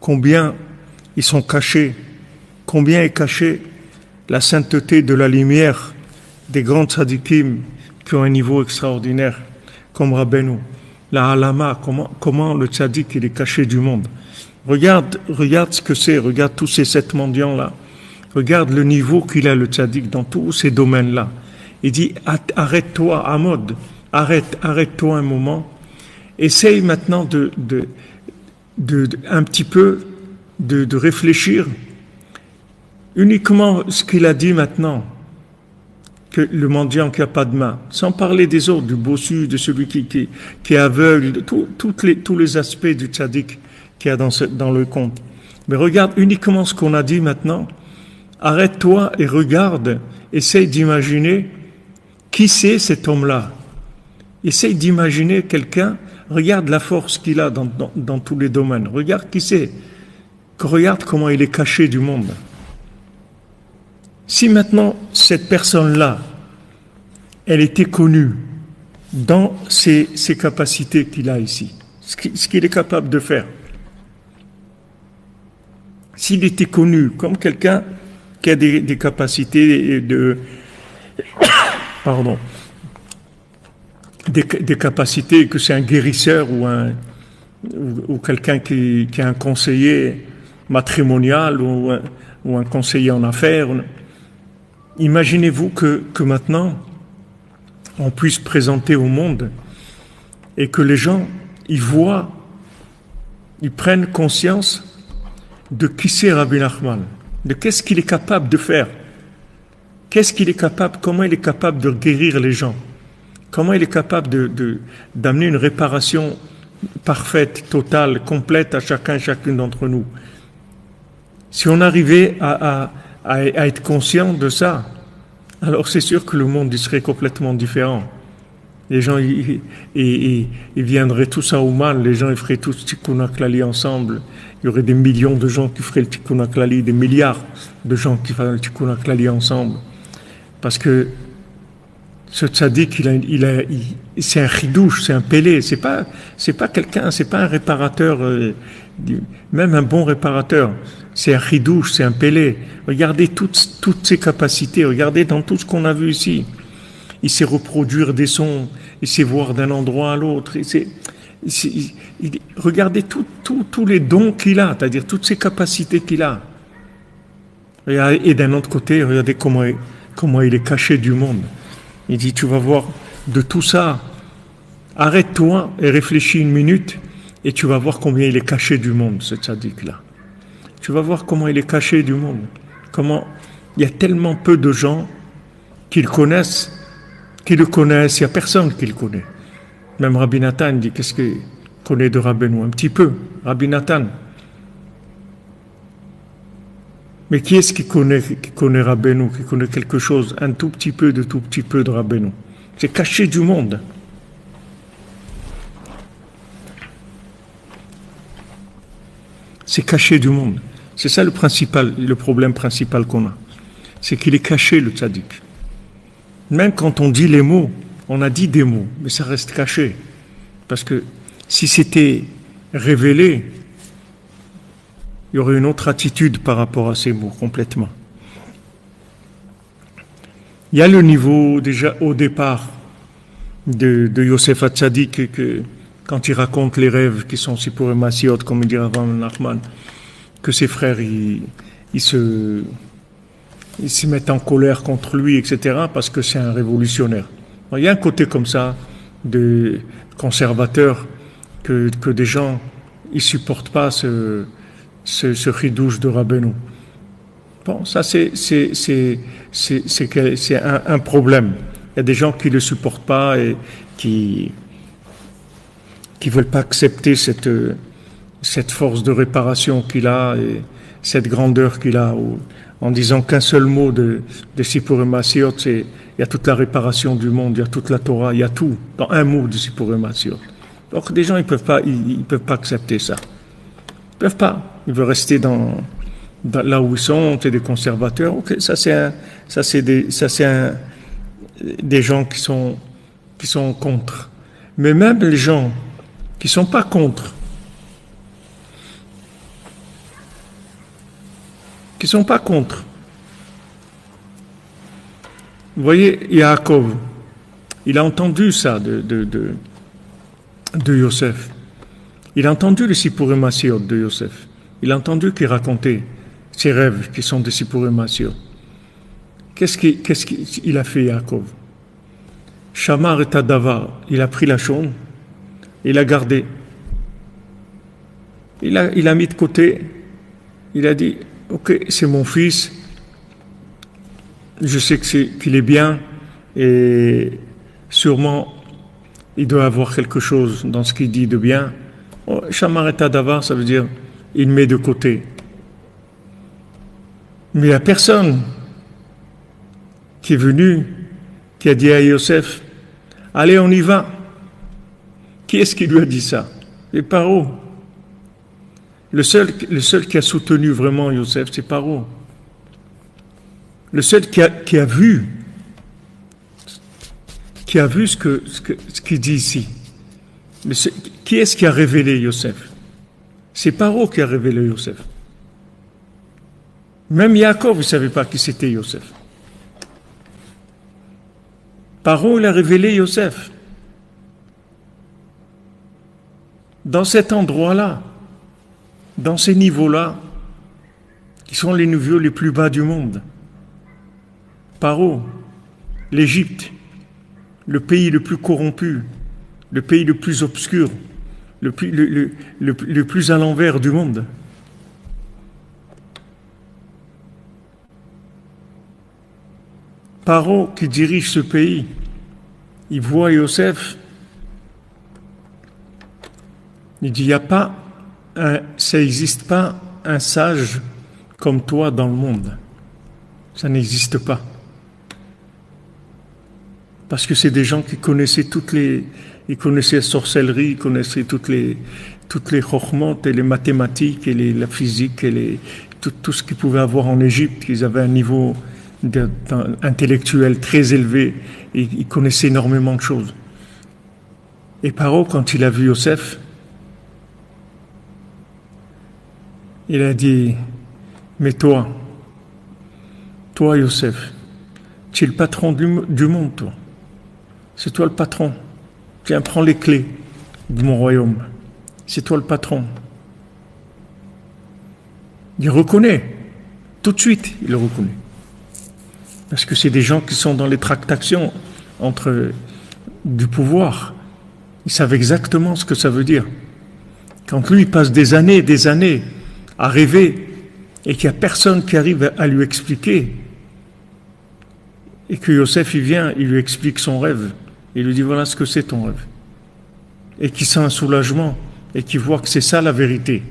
combien ils sont cachés, combien est cachée la sainteté de la lumière des grands tzadikim qui ont un niveau extraordinaire, comme Rabbeinu. La halama, comment le tzadik il est caché du monde. Regarde ce que c'est, regarde tous ces 7 mendiants-là. Regarde le niveau qu'il a, le tzaddik, dans tous ces domaines-là. Il dit, arrête-toi, Amod, arrête-toi un moment. Essaye maintenant un petit peu de réfléchir uniquement ce qu'il a dit maintenant, que le mendiant qui n'a pas de main, sans parler des autres, du bossu, de celui qui est aveugle, de tous les aspects du tzaddik qu'il y a dans le conte. Mais regarde uniquement ce qu'on a dit maintenant. Arrête-toi et regarde, essaye d'imaginer qui c'est cet homme-là. Essaye d'imaginer quelqu'un, regarde la force qu'il a dans tous les domaines. Regarde qui c'est. Regarde comment il est caché du monde. Si maintenant cette personne-là, elle était connue dans ses capacités qu'il a ici, ce qu'il est capable de faire, s'il était connu comme quelqu'un qui a des capacités des capacités, que c'est un guérisseur ou quelqu'un qui est un conseiller matrimonial ou un conseiller en affaires. Imaginez-vous que maintenant on puisse présenter au monde et que les gens ils voient, ils prennent conscience de qui c'est Rabbi Nachman, de qu'est-ce qu'il est capable de faire, comment il est capable de guérir les gens, comment il est capable d'amener une réparation parfaite, totale, complète à chacun et chacune d'entre nous. Si on arrivait à être conscient de ça, alors c'est sûr que le monde il serait complètement différent. Les gens ils viendraient tous à Ouman, les gens ils feraient tous Tikkun HaKlali ensemble. Il y aurait des millions de gens qui feraient le Tikkun HaKlali, des milliards de gens qui feraient le Tikkun HaKlali ensemble. Parce que ce tzaddik, c'est un chidouche, c'est un pélé, c'est pas quelqu'un, c'est pas un réparateur, même un bon réparateur. C'est un chidouche, c'est un pélé. Regardez toutes ses capacités, regardez dans tout ce qu'on a vu ici. Il sait reproduire des sons, il sait voir d'un endroit à l'autre, regardez tous les dons qu'il a, c'est-à-dire toutes ces capacités qu'il a. Et d'un autre côté, regardez comment il est caché du monde. Il dit, tu vas voir de tout ça, arrête-toi et réfléchis une minute, et tu vas voir combien il est caché du monde, ce tzaddik-là. Tu vas voir comment il est caché du monde. Comment il y a tellement peu de gens qui le connaissent, il n'y a personne qui le connaît. Même Rabbi Nathan dit, qu'est-ce qu'il connaît de Rabbeinu? Un petit peu, Rabbi Nathan. Mais qui est-ce qui connaît Rabbeinu, qui connaît quelque chose, un tout petit peu de Rabbeinu? C'est caché du monde. C'est caché du monde. C'est ça le problème principal qu'on a. C'est qu'il est caché, le tzaddik. Même quand on dit les mots, on a dit des mots, mais ça reste caché. Parce que si c'était révélé, il y aurait une autre attitude par rapport à ces mots, complètement. Il y a le niveau, déjà au départ, de Yosef HaTzadik, que quand il raconte les rêves qui sont Sipurei Maasiot, comme il dit Rav Nachman, que ses frères, ils se mettent en colère contre lui, etc., parce que c'est un révolutionnaire. Il y a un côté comme ça, de conservateur, que des gens, ils supportent pas ce chidouche de Rabbeinu. Bon, ça c'est un problème. Il y a des gens qui le supportent pas et qui veulent pas accepter cette force de réparation qu'il a et cette grandeur qu'il a, en disant qu'un seul mot de Sipurei Maasiot, il y a toute la réparation du monde, il y a toute la Torah, il y a tout dans un mot de Sipurei Maasiot. Donc des gens ils peuvent pas accepter ça. Ils peuvent pas. Ils veulent rester dans là où ils sont, c'est des conservateurs. Ok, ça c'est des gens qui sont contre. Mais même les gens qui sont pas contre, qui ne sont pas contre. Vous voyez, Yaakov, il a entendu ça de Yosef. Il a entendu le Sipurim Asiot de Yosef. Il a entendu qu'il racontait ses rêves qui sont des Sipurim Asiot. Qu'est-ce qu'il a fait, Yaakov? Shamar et Tadavar, il a pris la chose, il a gardé. Il a mis de côté, il a dit, ok, c'est mon fils, je sais qu'il est bien, et sûrement il doit avoir quelque chose dans ce qu'il dit de bien. Shamar et Tadavar, ça veut dire, il met de côté. Mais il n'y a personne qui est venu, qui a dit à Yosef, allez, on y va. Qui est-ce qui lui a dit ça? C'est Paro. Le seul qui a soutenu vraiment Yosef, c'est Paro. Le seul qui a vu ce qu'il dit ici. Qui est-ce qui a révélé Yosef? C'est Paro qui a révélé Yosef. Même Yaakov ne savait pas qui c'était Yosef. Paro, il a révélé Yosef. Dans cet endroit-là, dans ces niveaux-là, qui sont les niveaux les plus bas du monde. Paro, l'Égypte, le pays le plus corrompu, le pays le plus obscur, le plus à l'envers du monde. Paro qui dirige ce pays, il voit Yosef, il dit, ça n'existe pas un sage comme toi dans le monde. Ça n'existe pas. Parce que c'est des gens qui connaissaient ils connaissaient la sorcellerie, ils connaissaient toutes les chokhmot et les mathématiques et la physique et tout ce qu'ils pouvaient avoir en Égypte. Ils avaient un niveau intellectuel très élevé et ils connaissaient énormément de choses. Et Paro, quand il a vu Yosef, il a dit, mais toi Yosef, tu es le patron du monde, toi. C'est toi le patron. Tiens, prends les clés de mon royaume. C'est toi le patron. Il reconnaît. Tout de suite, il le reconnaît. Parce que c'est des gens qui sont dans les tractations du pouvoir. Ils savent exactement ce que ça veut dire. Quand lui, il passe des années et des années à rêver et qu'il n'y a personne qui arrive à lui expliquer, et que Yosef, il vient, il lui explique son rêve, il lui dit voilà ce que c'est ton rêve, et qu'il sent un soulagement, et qu'il voit que c'est ça la vérité.